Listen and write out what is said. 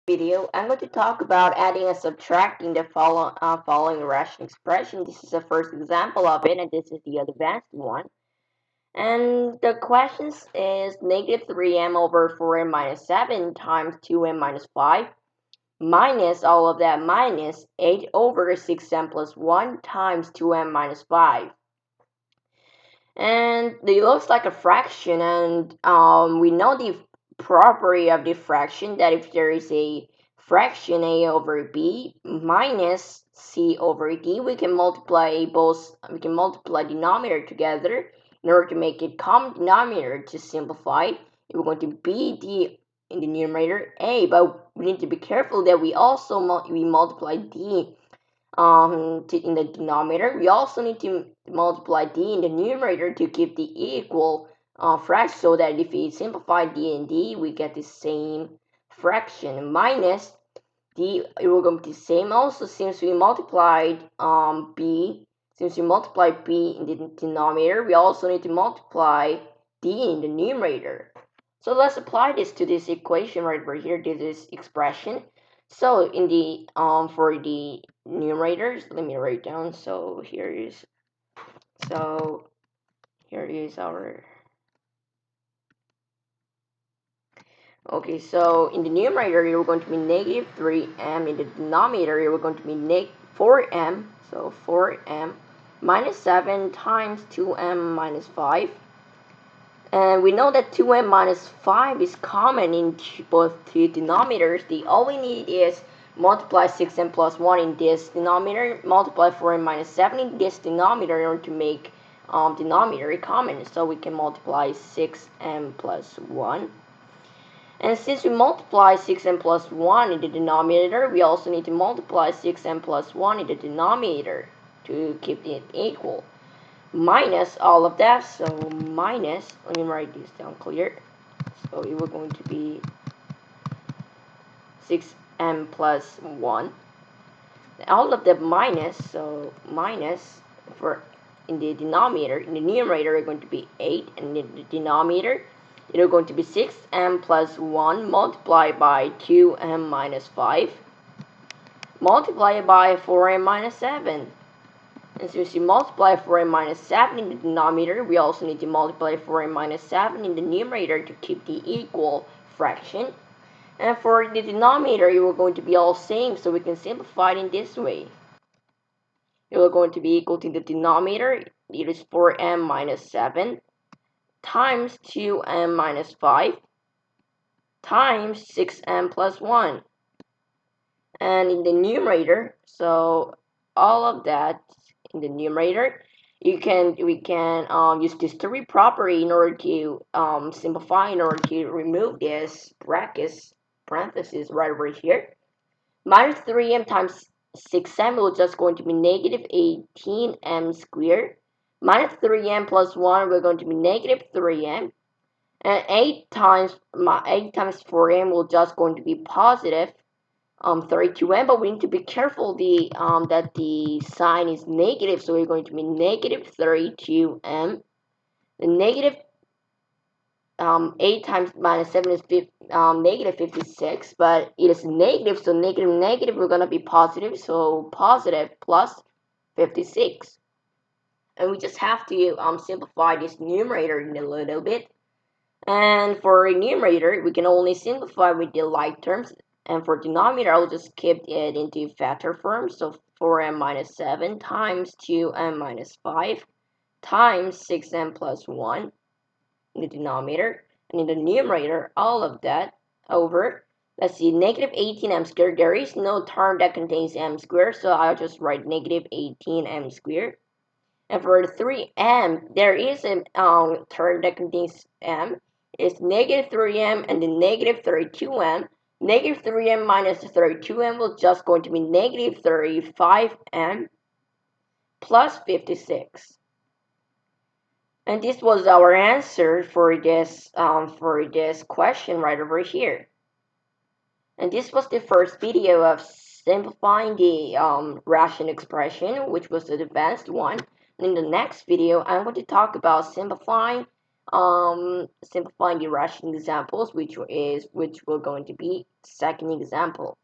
Video, I'm going to talk about adding and subtracting the following rational expression. This is the first example of it, and this is the advanced one. And the question is negative 3m over 4m minus 7 times 2m minus 5 minus all of that minus 8 over 6m plus 1 times 2m minus 5. And it looks like a fraction, and we know the property of the fraction that if there is a fraction a over b minus c over d, we can multiply denominator together in order to make it common denominator. To simplify, we're going to be d in the numerator a, but we need to be careful that we also multiply d in the denominator. We also need to multiply d in the numerator to keep the equal fraction, so that if we simplify d and d, we get the same fraction. Minus d, it will go to the same also, since we multiplied b. Since we multiply b in the denominator, we also need to multiply d in the numerator. So let's apply this to this equation right over here, to this expression. So in the for the numerators, let me write down. So here is our okay. So in the numerator, you're going to be negative 3m. In the denominator, you're going to be 4m. So 4m minus 7 times 2m minus 5. And we know that 2m minus 5 is common in both two denominators. All we need is multiply 6m plus 1 in this denominator, multiply 4m minus 7 in this denominator in order to make denominator common. So we can multiply 6m plus 1. And since we multiply 6m plus 1 in the denominator, we also need to multiply 6m plus 1 in the denominator to keep it equal. Minus all of that, so minus, let me write this down clear. So it was going to be 6m plus 1. All of the minus, so minus for in the denominator, in the numerator it's going to be 8, and in the denominator it is going to be 6m plus 1 multiplied by 2m minus 5 multiplied by 4m minus 7. And since we multiply 4m minus 7 in the denominator, we also need to multiply 4m minus 7 in the numerator to keep the equal fraction. And for the denominator, it will going to be all same, so we can simplify it in this way. It will going to be equal to the denominator, it is 4m minus 7 times 2m minus 5 times 6m plus 1. And in the numerator, so all of that in the numerator, we can use this three property in order to simplify, in order to remove this parenthesis right over here. Minus 3m times 6m will just going to be negative 18m squared. Minus 3m plus 1, we're going to be negative 3m. And 8 times 4m will just going to be positive 32m, but we need to be careful that the sign is negative, so we're going to be negative 32m. The negative 8 times minus 7 is negative 56, but it is negative, so negative we're going to be positive, so positive plus 56. And we just have to simplify this numerator in a little bit. And for a numerator, we can only simplify with the like terms. And for denominator, I'll just keep it into factor form. So 4m minus 7 times 2m minus 5 times 6m plus 1 in the denominator. And in the numerator, all of that over, let's see, negative 18m squared. There is no term that contains m squared, so I'll just write negative 18m squared. And for the 3m, there is a term that contains m. It's negative 3m and then negative 32m. Negative 3m minus 32m will just going to be negative 35m plus 56. And this was our answer for this question right over here. And this was the first video of simplifying the rational expression, which was the advanced one. In the next video, I'm going to talk about simplifying Simplifying the rational examples, which will going to be second example.